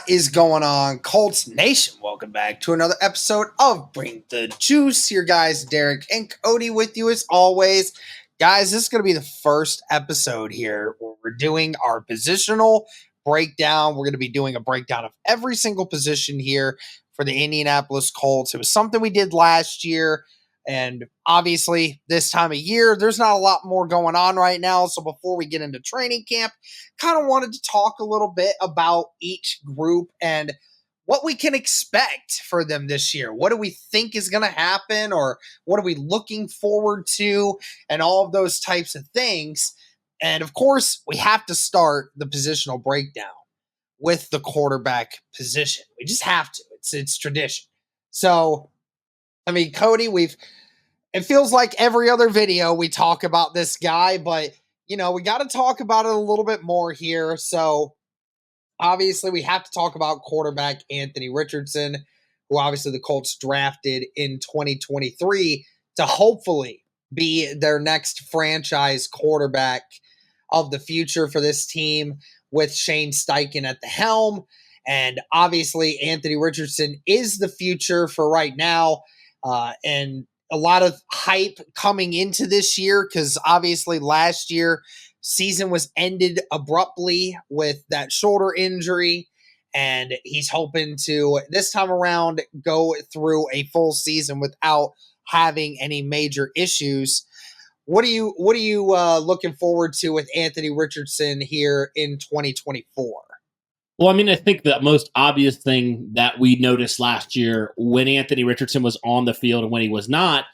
What is going on, Colts Nation? Welcome back to another episode of Bring the Juice. Your guys, Derek and Cody, with you as always. Guys, this is going to be the first episode here where we're doing our positional breakdown. We're going to be doing a breakdown of every single position here for the Indianapolis Colts. It was something we did last year. And obviously, this time of year, there's not a lot more going on right now. So before we get into training camp, kind of wanted to talk a little bit about each group and what we can expect for them this year. What do we think is going to happen, or what are we looking forward to, and all of those types of things. And of course, we have to start the positional breakdown with the quarterback position. We just have to. It's tradition. So, I mean, Cody, it feels like every other video we talk about this guy, but we got to talk about it a little bit more here. So obviously we have to talk about quarterback Anthony Richardson, who obviously the Colts drafted in 2023 to hopefully be their next franchise quarterback of the future for this team, with Shane Steichen at the helm. And obviously Anthony Richardson is the future for right now. And a lot of hype coming into this year, because obviously last year season was ended abruptly with that shoulder injury, and he's hoping to this time around go through a full season without having any major issues. What are you looking forward to with Anthony Richardson here in 2024? Well, I mean, I think the most obvious thing that we noticed last year when Anthony Richardson was on the field and when he was not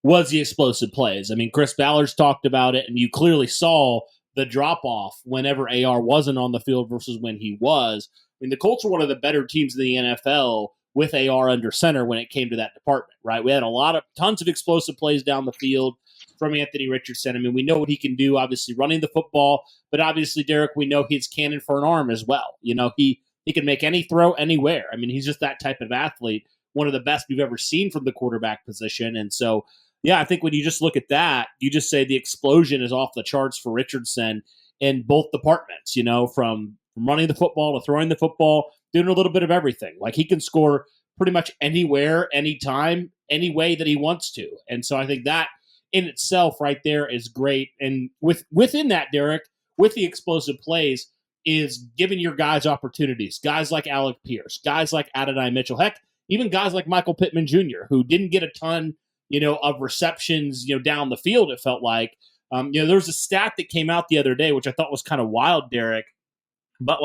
was the explosive plays. I mean, Chris Ballard's talked about it, and you clearly saw the drop-off whenever AR wasn't on the field versus when he was. I mean, the Colts were one of the better teams in the NFL with AR under center when it came to that department, right? We had tons of explosive plays down the field from Anthony Richardson. I mean, we know what he can do, obviously running the football, but obviously, Derek, we know he's cannon for an arm as well. He can make any throw anywhere. I mean, he's just that type of athlete, one of the best we've ever seen from the quarterback position. And so, yeah, I think when you just look at that, you just say the explosion is off the charts for Richardson in both departments, from running the football to throwing the football, doing a little bit of everything. Like, he can score pretty much anywhere, anytime, any way that he wants to. And so I think that in itself right there is great. And within that, Derek, with the explosive plays, is giving your guys opportunities. Guys like Alec Pierce, guys like Adonai Mitchell, heck, even guys like Michael Pittman Jr., who didn't get a ton, of receptions, down the field, it felt like. There was a stat that came out the other day, which I thought was kind of wild, Derek. But,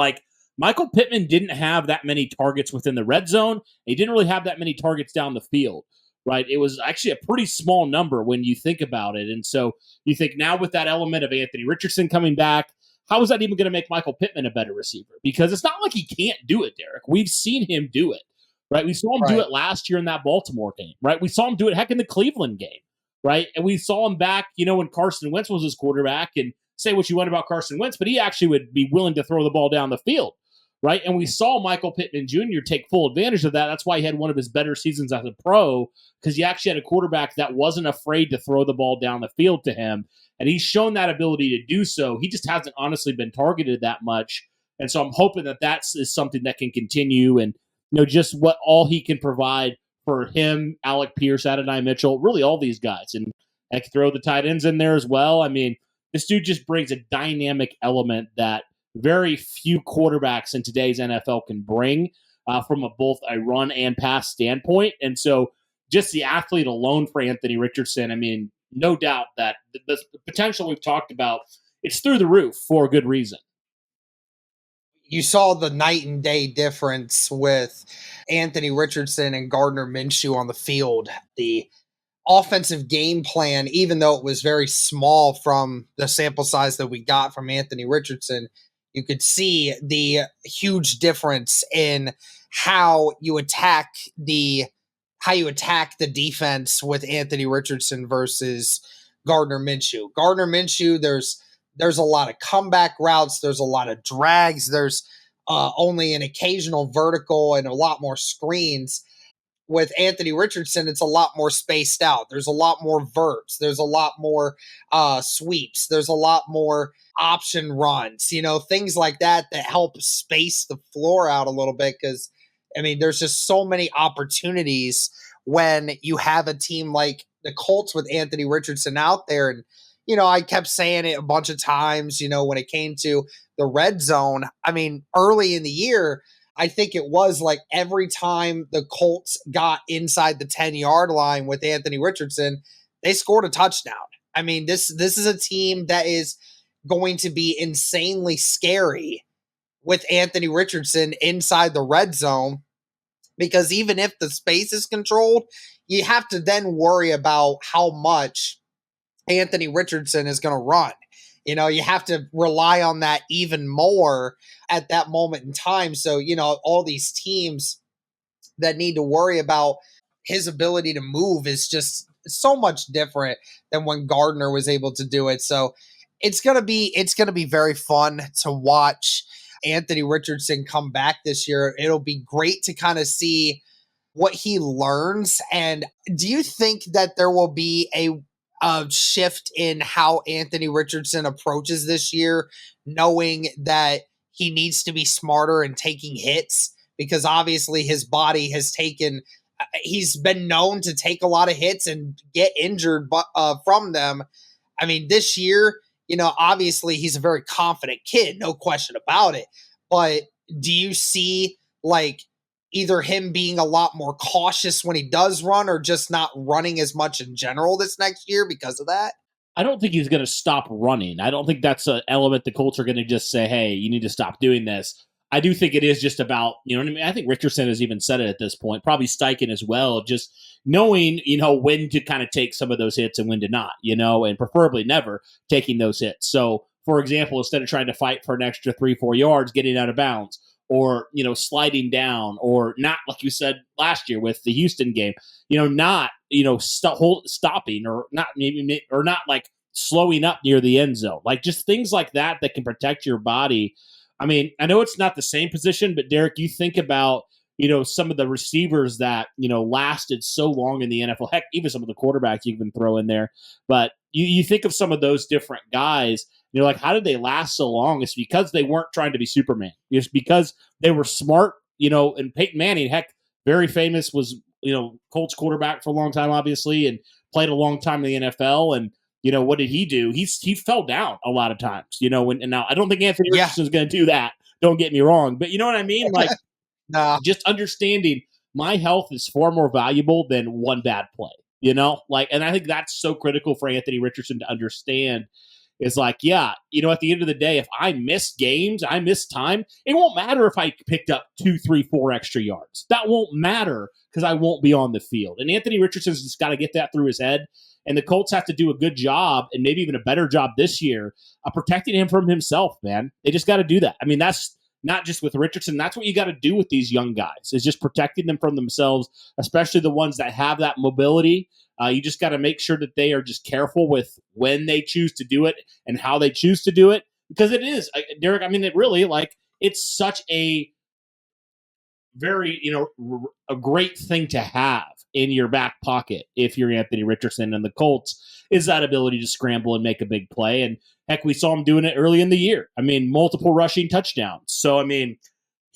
Michael Pittman didn't have that many targets within the red zone. He didn't really have that many targets down the field. Right, it was actually a pretty small number when you think about it. And so you think now with that element of Anthony Richardson coming back, how is that even going to make Michael Pittman a better receiver? Because it's not like he can't do it, Derek. We've seen him do it, right? We saw him do it last year in that Baltimore game, right? We saw him do it, heck, in the Cleveland game, right? And we saw him back, when Carson Wentz was his quarterback, and say what you want about Carson Wentz, but he actually would be willing to throw the ball down the field. Right. And we saw Michael Pittman Jr. take full advantage of that. That's why he had one of his better seasons as a pro, because he actually had a quarterback that wasn't afraid to throw the ball down the field to him. And he's shown that ability to do so. He just hasn't honestly been targeted that much. And so I'm hoping that is something that can continue, and, just what all he can provide for him, Alec Pierce, Adonai Mitchell, really all these guys. And I can throw the tight ends in there as well. I mean, this dude just brings a dynamic element that very few quarterbacks in today's NFL can bring from both a run and pass standpoint. And so just the athlete alone for Anthony Richardson, I mean, no doubt that the potential we've talked about, it's through the roof for a good reason. You saw the night and day difference with Anthony Richardson and Gardner Minshew on the field. The offensive game plan, even though it was very small from the sample size that we got from Anthony Richardson, you could see the huge difference in how you attack the defense with Anthony Richardson versus Gardner Minshew. Gardner Minshew, there's a lot of comeback routes, there's a lot of drags, there's only an occasional vertical and a lot more screens. with Anthony Richardson, it's a lot more spaced out. There's a lot more verts. There's a lot more sweeps. There's a lot more option runs, things like that help space the floor out a little bit. Because, I mean, there's just so many opportunities when you have a team like the Colts with Anthony Richardson out there. And, I kept saying it a bunch of times, when it came to the red zone. I mean, early in the year, I think it was like every time the Colts got inside the 10-yard line with Anthony Richardson, they scored a touchdown. I mean, this is a team that is going to be insanely scary with Anthony Richardson inside the red zone, because even if the space is controlled, you have to then worry about how much Anthony Richardson is going to run. You have to rely on that even more at that moment in time. So, all these teams that need to worry about his ability to move is just so much different than when Gardner was able to do it. So it's going to be very fun to watch Anthony Richardson come back this year. It'll be great to kind of see what he learns. And do you think that there will be a shift in how Anthony Richardson approaches this year, knowing that he needs to be smarter and taking hits? Because obviously his body has he's been known to take a lot of hits and get injured from them. I mean, this year, obviously he's a very confident kid, no question about it. But do you see like either him being a lot more cautious when he does run, or just not running as much in general this next year because of that? I don't think he's going to stop running. I don't think that's an element the Colts are going to just say, hey, you need to stop doing this. I do think it is just about, you know what I mean? I think Richardson has even said it at this point, probably Steichen as well, just knowing, when to kind of take some of those hits and when to not, and preferably never taking those hits. So, for example, instead of trying to fight for an extra 3-4 yards, getting out of bounds, or, sliding down, or not, like you said last year with the Houston game, not, stopping, or not maybe, or not like slowing up near the end zone, like just things like that can protect your body. I mean, I know it's not the same position, but Derek, you think about, some of the receivers that, lasted so long in the NFL, heck, even some of the quarterbacks you can throw in there, but you think of some of those different guys, you're like, how did they last so long? It's because they weren't trying to be Superman. It's because they were smart, and Peyton Manning, heck, very famous, was, Colts quarterback for a long time, obviously, and played a long time in the NFL. And, what did he do? He fell down a lot of times, and now I don't think Anthony Richardson is going to do that. Don't get me wrong. But you know what I mean? Like, just understanding my health is far more valuable than one bad play, and I think that's so critical for Anthony Richardson to understand. Is like, yeah, at the end of the day, if I miss games, I miss time, it won't matter if I picked up 2, 3, 4 extra yards. That won't matter because I won't be on the field. And Anthony Richardson's just got to get that through his head. And the Colts have to do a good job, and maybe even a better job this year, of protecting him from himself, man. They just got to do that. I mean, that's not just with Richardson. That's what you got to do with these young guys, is just protecting them from themselves, especially the ones that have that mobility. You just got to make sure that they are just careful with when they choose to do it and how they choose to do it, because it is, Derek, I mean, it really, like, it's such a very, a great thing to have in your back pocket if you're Anthony Richardson and the Colts, is that ability to scramble and make a big play. And heck, we saw him doing it early in the year. I mean, multiple rushing touchdowns. So, I mean,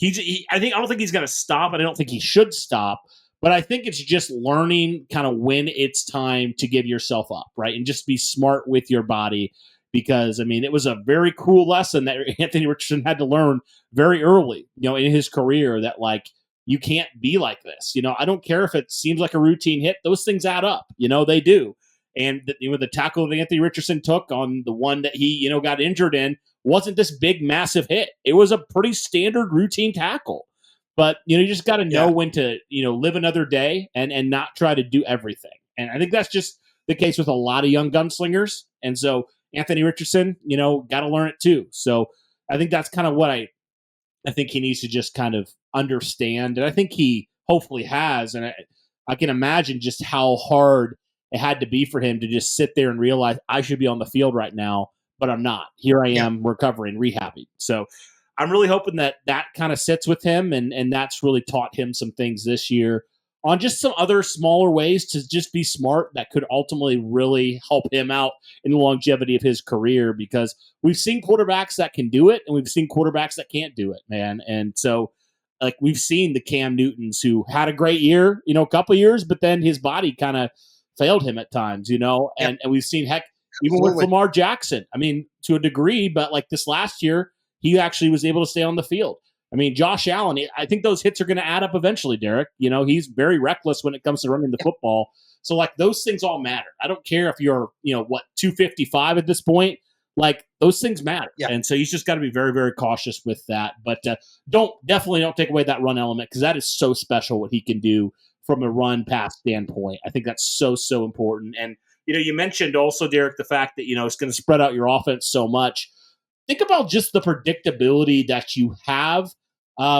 I don't think he's going to stop, and I don't think he should stop. But I think it's just learning kind of when it's time to give yourself up, right? And just be smart with your body, because, I mean, it was a very cool lesson that Anthony Richardson had to learn very early, in his career, that, like, you can't be like this. I don't care if it seems like a routine hit. Those things add up, they do. And, the tackle that Anthony Richardson took on the one that he, got injured in wasn't this big, massive hit. It was a pretty standard routine tackle. But, you just got to know when to, live another day and not try to do everything. And I think that's just the case with a lot of young gunslingers. And so Anthony Richardson, got to learn it too. So I think that's kind of what I think he needs to just kind of understand. And I think he hopefully has. And I can imagine just how hard it had to be for him to just sit there and realize, I should be on the field right now, but I'm not. Here I am recovering, rehabbing. So I'm really hoping that kind of sits with him, and that's really taught him some things this year. on just some other smaller ways to just be smart that could ultimately really help him out in the longevity of his career, because we've seen quarterbacks that can do it and we've seen quarterbacks that can't do it, man. And so like we've seen the Cam Newtons who had a great year, a couple years, but then his body kind of failed him at times, Yep. and we've seen, heck, even with Lamar Jackson, I mean, to a degree, but like this last year, he actually was able to stay on the field. I mean, Josh Allen, I think those hits are going to add up eventually, Derek. He's very reckless when it comes to running the football. So, like, those things all matter. I don't care if you're, 255 at this point. Like, those things matter. Yeah. And so he's just got to be very, very cautious with that. But definitely don't take away that run element, because that is so special what he can do from a run pass standpoint. I think that's so, so important. And, you mentioned also, Derek, the fact that, it's going to spread out your offense so much. Think about just the predictability that you have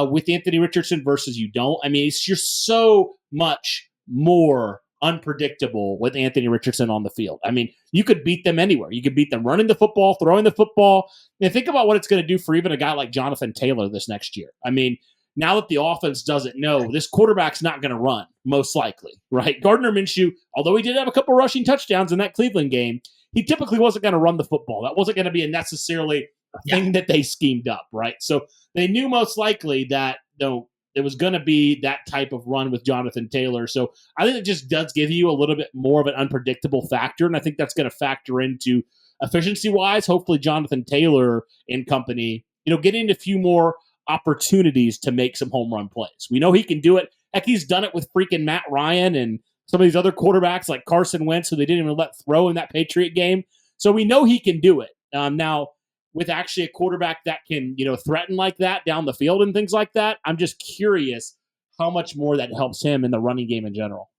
with Anthony Richardson versus you don't. I mean, you're so much more unpredictable with Anthony Richardson on the field. I mean, you could beat them anywhere. You could beat them running the football, throwing the football. And think about what it's going to do for even a guy like Jonathan Taylor this next year. I mean, now that the offense doesn't know, this quarterback's not going to run, most likely, right? Gardner Minshew, although he did have a couple rushing touchdowns in that Cleveland game, he typically wasn't going to run the football. That wasn't going to be necessarily a thing that they schemed up, right? So they knew most likely that it was going to be that type of run with Jonathan Taylor. So I think it just does give you a little bit more of an unpredictable factor, and I think that's going to factor into efficiency-wise. Hopefully Jonathan Taylor and company, getting a few more opportunities to make some home run plays. We know he can do it. Heck, he's done it with freaking Matt Ryan and some of these other quarterbacks like Carson Wentz, who they didn't even let throw in that Patriot game. So we know he can do it. Now, with actually a quarterback that can, threaten like that down the field and things like that, I'm just curious how much more that helps him in the running game in general.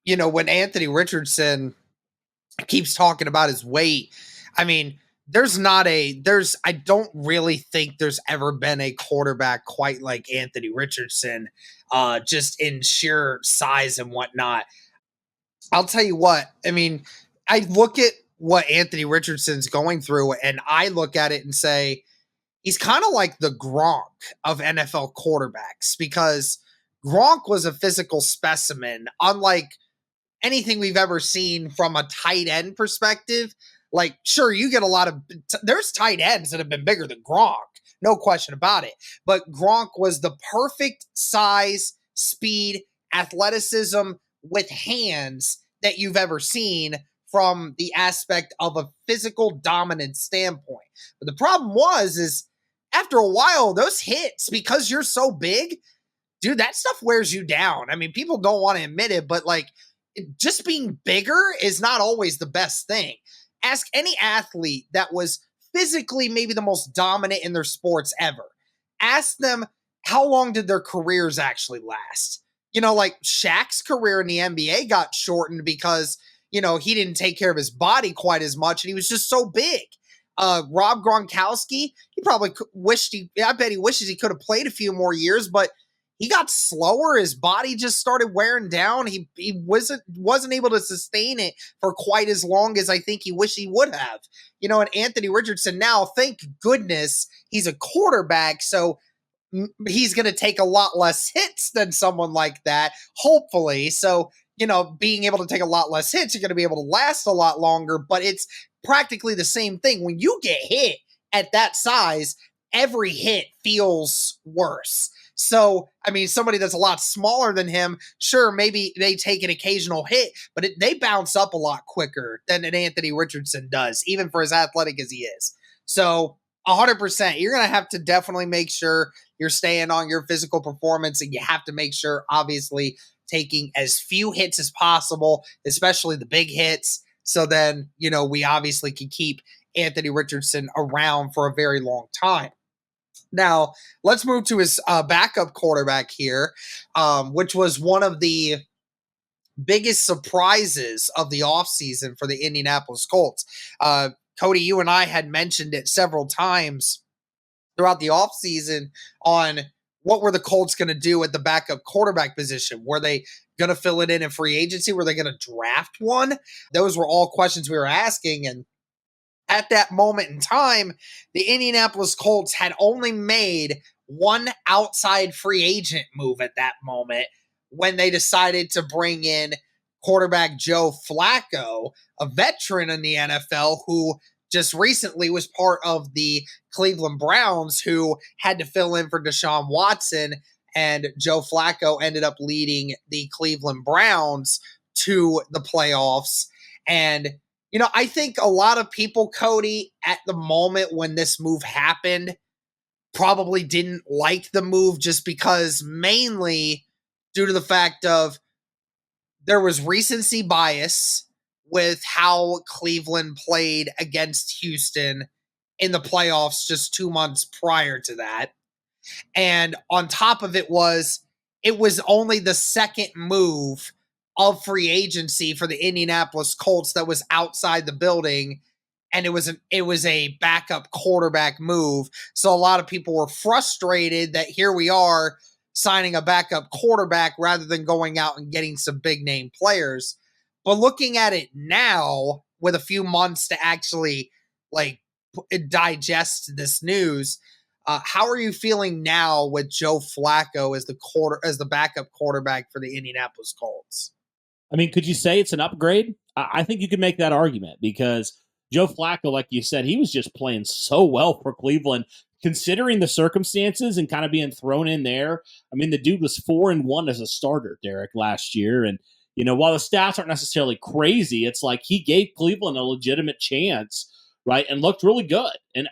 When Anthony Richardson keeps talking about his weight, I mean, I don't really think there's ever been a quarterback quite like Anthony Richardson, just in sheer size and whatnot. I'll tell you what, I mean, I look at what Anthony Richardson's going through and I look at it and say, he's kind of like the Gronk of NFL quarterbacks, because Gronk was a physical specimen, unlike anything we've ever seen from a tight end perspective. Like, sure, you get a lot of, there's tight ends that have been bigger than Gronk, no question about it. But Gronk was the perfect size, speed, athleticism with hands that you've ever seen from the aspect of a physical dominant standpoint. But the problem is after a while, those hits, because you're so big, dude, that stuff wears you down. I mean, people don't want to admit it, but like, just being bigger is not always the best thing. Ask any athlete that was physically maybe the most dominant in their sports ever. Ask them, how long did their careers actually last? Like Shaq's career in the NBA got shortened because, he didn't take care of his body quite as much and he was just so big. Rob Gronkowski, he probably I bet he wishes he could have played a few more years, but he got slower. His body just started wearing down. He wasn't able to sustain it for quite as long as I think he wished he would have. And Anthony Richardson now, thank goodness, he's a quarterback, so he's going to take a lot less hits than someone like that, hopefully. So, being able to take a lot less hits, you're going to be able to last a lot longer, but it's practically the same thing. When you get hit at that size, every hit feels worse. So, I mean, somebody that's a lot smaller than him, sure, maybe they take an occasional hit, but they bounce up a lot quicker than an Anthony Richardson does, even for as athletic as he is. So, 100%, you're going to have to definitely make sure you're staying on your physical performance, and you have to make sure, obviously, taking as few hits as possible, especially the big hits. So then, we obviously can keep Anthony Richardson around for a very long time. Now, let's move to his backup quarterback here, which was one of the biggest surprises of the offseason for the Indianapolis Colts. Cody, you and I had mentioned it several times throughout the offseason on what were the Colts going to do at the backup quarterback position. Were they going to fill it in free agency? Were they going to draft one? Those were all questions we were asking, and at that moment in time, the Indianapolis Colts had only made one outside free agent move at that moment, when they decided to bring in quarterback Joe Flacco, a veteran in the NFL who just recently was part of the Cleveland Browns, who had to fill in for Deshaun Watson. And Joe Flacco ended up leading the Cleveland Browns to the playoffs. And, I think a lot of people, Cody, at the moment when this move happened, probably didn't like the move just because mainly due to the fact of there was recency bias with how Cleveland played against Houston in the playoffs just 2 months prior to that. And on top of it was only the second move of free agency for the Indianapolis Colts that was outside the building, and it was a backup quarterback move. So a lot of people were frustrated that here we are signing a backup quarterback rather than going out and getting some big name players. But looking at it now with a few months to actually digest this news, how are you feeling now with Joe Flacco as the backup quarterback for the Indianapolis Colts? I mean, could you say it's an upgrade? I think you could make that argument because Joe Flacco, like you said, he was just playing so well for Cleveland, considering the circumstances and kind of being thrown in there. I mean, the dude was 4-1 as a starter, Derek, last year. And, while the stats aren't necessarily crazy, it's like he gave Cleveland a legitimate chance, right? And looked really good. And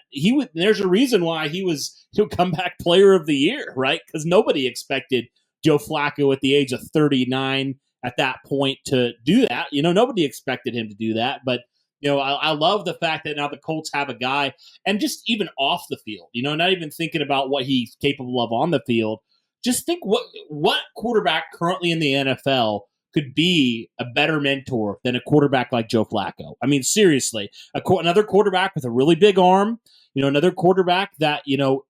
there's a reason why he was comeback player of the year, right? Because nobody expected Joe Flacco at the age of 39 at that point to do that. Nobody expected him to do that. But, I love the fact that now the Colts have a guy, and just even off the field, not even thinking about what he's capable of on the field. Just think what quarterback currently in the NFL could be a better mentor than a quarterback like Joe Flacco. I mean, seriously, another quarterback with a really big arm, another quarterback that,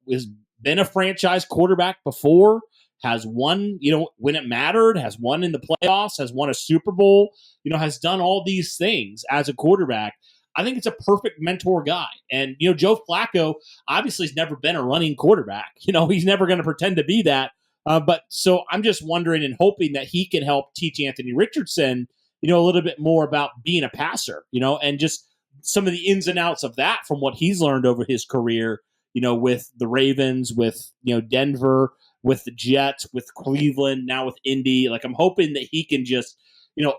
has been a franchise quarterback before, has won, when it mattered, has won in the playoffs, has won a Super Bowl, has done all these things as a quarterback. I think it's a perfect mentor guy. And, Joe Flacco obviously has never been a running quarterback. He's never going to pretend to be that. But so I'm just wondering and hoping that he can help teach Anthony Richardson, a little bit more about being a passer, and just some of the ins and outs of that from what he's learned over his career, with the Ravens, with, Denver, with the Jets, with Cleveland, now with Indy. Like, I'm hoping that he can just,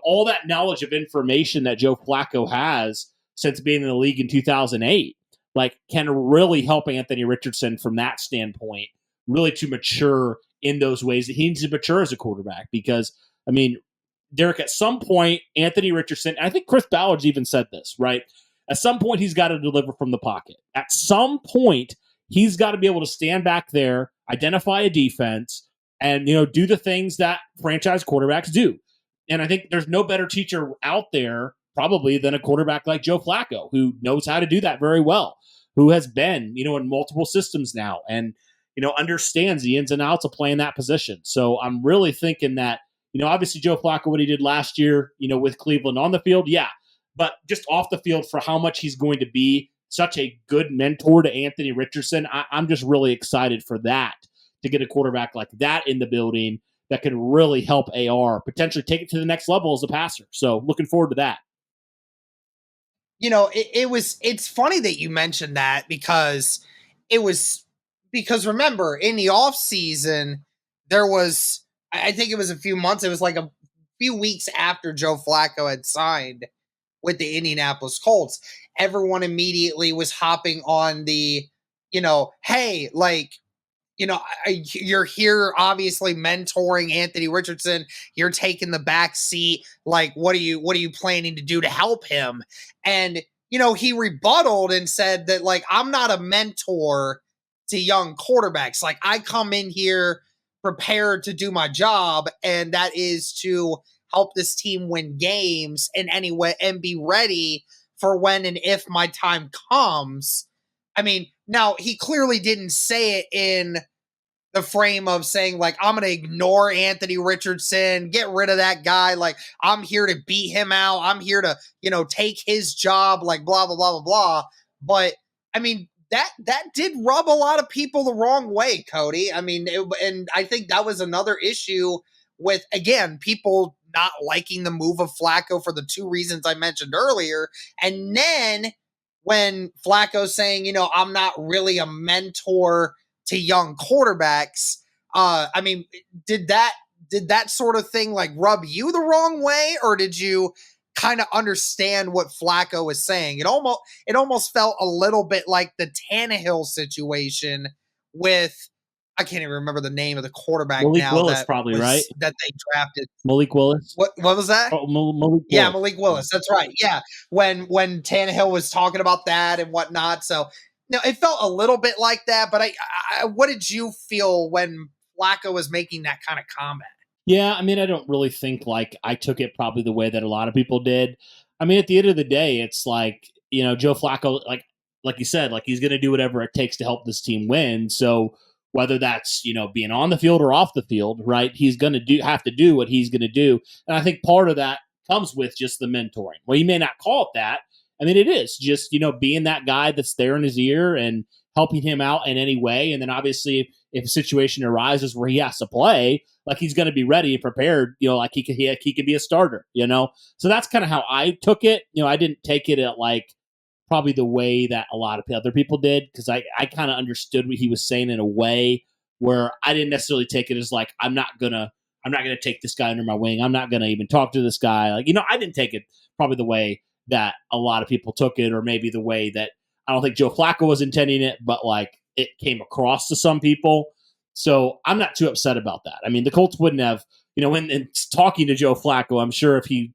all that knowledge of information that Joe Flacco has since being in the league in 2008, can really help Anthony Richardson from that standpoint, really to mature in those ways that he needs to mature as a quarterback. Because, I mean, Derek, at some point, Anthony Richardson, I think Chris Ballard's even said this, right? At some point, he's got to deliver from the pocket. At some point, he's got to be able to stand back there, identify a defense, and do the things that franchise quarterbacks do. And I think there's no better teacher out there probably than a quarterback like Joe Flacco, who knows how to do that very well, who has been in multiple systems now, and understands the ins and outs of playing that position. So I'm really thinking that obviously Joe Flacco, what he did last year, with Cleveland on the field, yeah, but just off the field for how much he's going to be such a good mentor to Anthony Richardson. I'm just really excited for that, to get a quarterback like that in the building that can really help AR potentially take it to the next level as a passer. So looking forward to that. It's funny that you mentioned that because remember, in the off season, there was, I think it was a few months, it was like a few weeks after Joe Flacco had signed with the Indianapolis Colts, everyone immediately was hopping on the, hey, you're here obviously mentoring Anthony Richardson. You're taking the back seat. Like, what are you planning to do to help him? And, he rebutted and said that, I'm not a mentor to young quarterbacks. I come in here prepared to do my job, and that is to help this team win games in any way and be ready for when and if my time comes. I mean, now he clearly didn't say it in the frame of saying, I'm going to ignore Anthony Richardson, get rid of that guy. I'm here to beat him out. I'm here to, take his job, blah, blah, blah, blah, blah. But, I mean, that did rub a lot of people the wrong way, Cody. I mean, and I think that was another issue with, again, people not liking the move of Flacco for the two reasons I mentioned earlier. And then when Flacco's saying, I'm not really a mentor to young quarterbacks, I mean, did that sort of thing like rub you the wrong way, or did you kind of understand what Flacco was saying? It almost felt a little bit like the Tannehill situation with, I can't even remember the name of the quarterback Malik now Willis, probably, right? that they drafted. Malik Willis. What was that? Oh, Malik Yeah, Willis. Malik Willis. That's right. Yeah, when Tannehill was talking about that and whatnot. So it felt a little bit like that. But what did you feel when Flacco was making that kind of comment? Yeah, I mean, I don't really think like I took it probably the way that a lot of people did. I mean, at the end of the day, it's like, Joe Flacco, like you said, like he's going to do whatever it takes to help this team win. So whether that's, being on the field or off the field, right? He's going to have to do what he's going to do. And I think part of that comes with just the mentoring. Well, you may not call it that. I mean, it is just, being that guy that's there in his ear and helping him out in any way. And then obviously if a situation arises where he has to play, like he's going to be ready and prepared, like he could be a starter, So that's kind of how I took it. I didn't take it at like probably the way that a lot of other people did, because I kind of understood what he was saying in a way where I didn't necessarily take it as like I'm not gonna take this guy under my wing. I'm not gonna even talk to this guy. Like, I didn't take it probably the way that a lot of people took it, or maybe the way that I don't think Joe Flacco was intending it, but like it came across to some people. So I'm not too upset about that. I mean, the Colts wouldn't have, when talking to Joe Flacco, I'm sure if he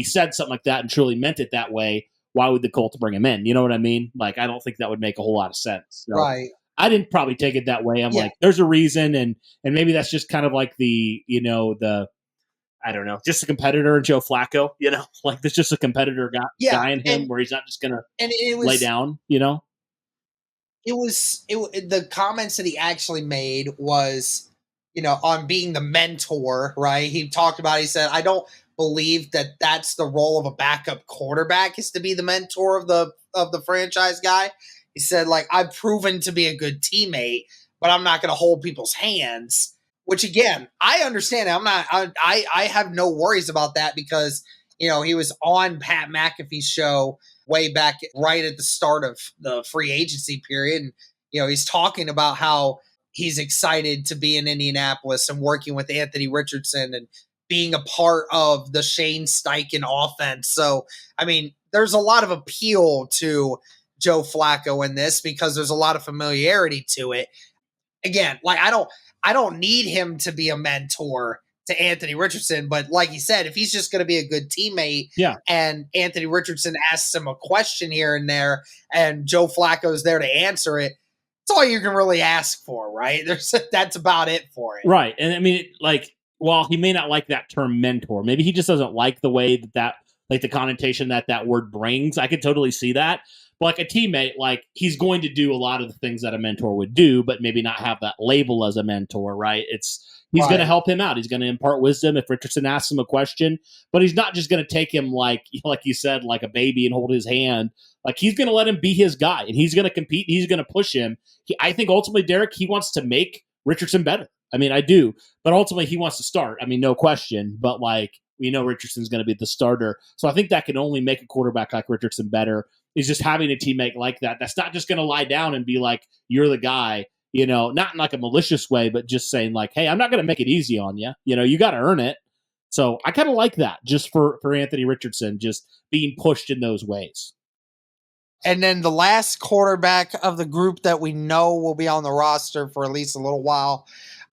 said something like that and truly meant it that way, why would the Colts bring him in? You know what I mean? Like, I don't think that would make a whole lot of sense. So Right. I didn't probably take it that way. I'm like, there's a reason, and maybe that's just kind of like the I don't know, just a competitor in Joe Flacco. Like there's just a competitor guy in him where he's not just gonna lay down. The comments that he actually made was, on being the mentor, right? He talked about, he said, I don't believe that that's the role of a backup quarterback, is to be the mentor of the franchise guy. He said, like, I've proven to be a good teammate, but I'm not going to hold people's hands, which again, I understand. I have no worries about that because, he was on Pat McAfee's show way back right at the start of the free agency period. And, he's talking about how he's excited to be in Indianapolis and working with Anthony Richardson and being a part of the Shane Steichen offense. So, I mean, there's a lot of appeal to Joe Flacco in this because there's a lot of familiarity to it. Again, like I don't need him to be a mentor to Anthony Richardson, but like you said, if he's just going to be a good teammate, and Anthony Richardson asks him a question here and there, and Joe Flacco's there to answer it, it's all you can really ask for, right? That's about it for it, right? And I mean, like, while he may not like that term mentor, maybe he just doesn't like the way that like the connotation that word brings. I could totally see that. But like a teammate, like he's going to do a lot of the things that a mentor would do, but maybe not have that label as a mentor, right? He's going to help him out. He's going to impart wisdom if Richardson asks him a question, but he's not just going to take him like you said, like a baby and hold his hand. Like he's going to let him be his guy, and he's going to compete. And he's going to push him. I think ultimately, Derek, he wants to make Richardson better. I mean, I do, but ultimately he wants to start. I mean, no question. But like we know, Richardson's going to be the starter, so I think that can only make a quarterback like Richardson better. Is just having a teammate like that. That's not just going to lie down and be like, "You're the guy." Not in like a malicious way, but just saying like, hey, I'm not going to make it easy on you. You got to earn it. So I kind of like that just for Anthony Richardson, just being pushed in those ways. And then the last quarterback of the group that we know will be on the roster for at least a little while,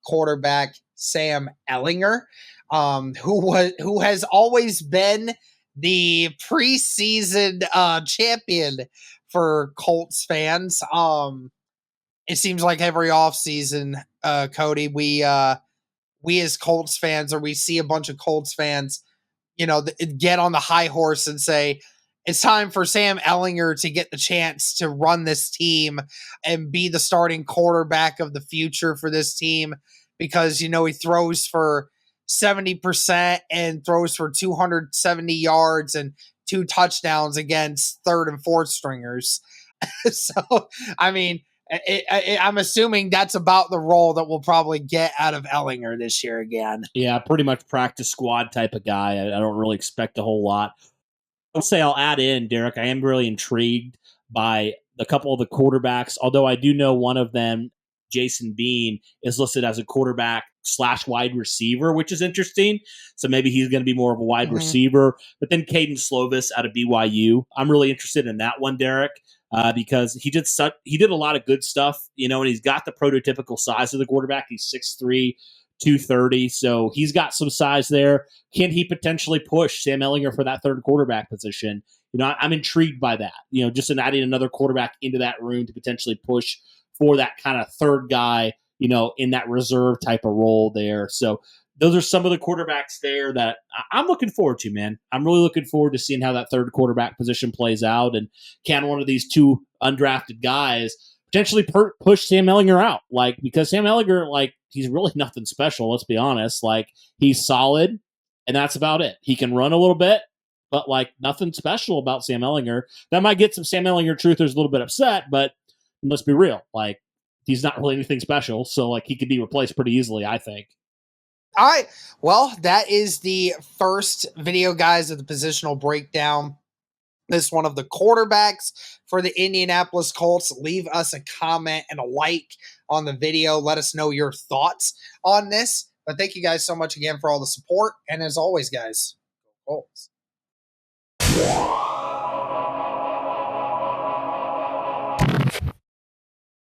quarterback Sam Ehlinger, who has always been the preseason champion for Colts fans. It seems like every offseason, Cody, we as Colts fans, or we see a bunch of Colts fans, get on the high horse and say, it's time for Sam Ehlinger to get the chance to run this team and be the starting quarterback of the future for this team because, he throws for 70% and throws for 270 yards and 2 touchdowns against third and fourth stringers. So, I mean, I'm assuming that's about the role that we'll probably get out of Ellinger this year again. Yeah, pretty much practice squad type of guy. I don't really expect a whole lot. I'll say I'll add in, Derek, I am really intrigued by a couple of the quarterbacks, although I do know one of them, Jason Bean, is listed as a quarterback / wide receiver, which is interesting. So maybe he's going to be more of a wide receiver. But then Caden Slovis out of BYU. I'm really interested in that one, Derek, because he did a lot of good stuff, and he's got the prototypical size of the quarterback. He's 6'3", 230, so he's got some size there. Can he potentially push Sam Ehlinger for that third quarterback position? I'm intrigued by that. Just in adding another quarterback into that room to potentially push for that kind of third guy, in that reserve type of role there. So those are some of the quarterbacks there that I'm looking forward to, man. I'm really looking forward to seeing how that third quarterback position plays out, and can one of these two undrafted guys potentially push Sam Ehlinger out, because Sam Ehlinger, he's really nothing special. Let's be honest. He's solid, and that's about it. He can run a little bit, but nothing special about Sam Ehlinger. That might get some Sam Ehlinger truthers a little bit upset, but let's be real. He's not really anything special, so he could be replaced pretty easily, I think. All right. Well, that is the first video, guys, of the positional breakdown. This one of the quarterbacks for the Indianapolis Colts. Leave us a comment and a like on the video. Let us know your thoughts on this. But thank you guys so much again for all the support. And as always, guys, Colts.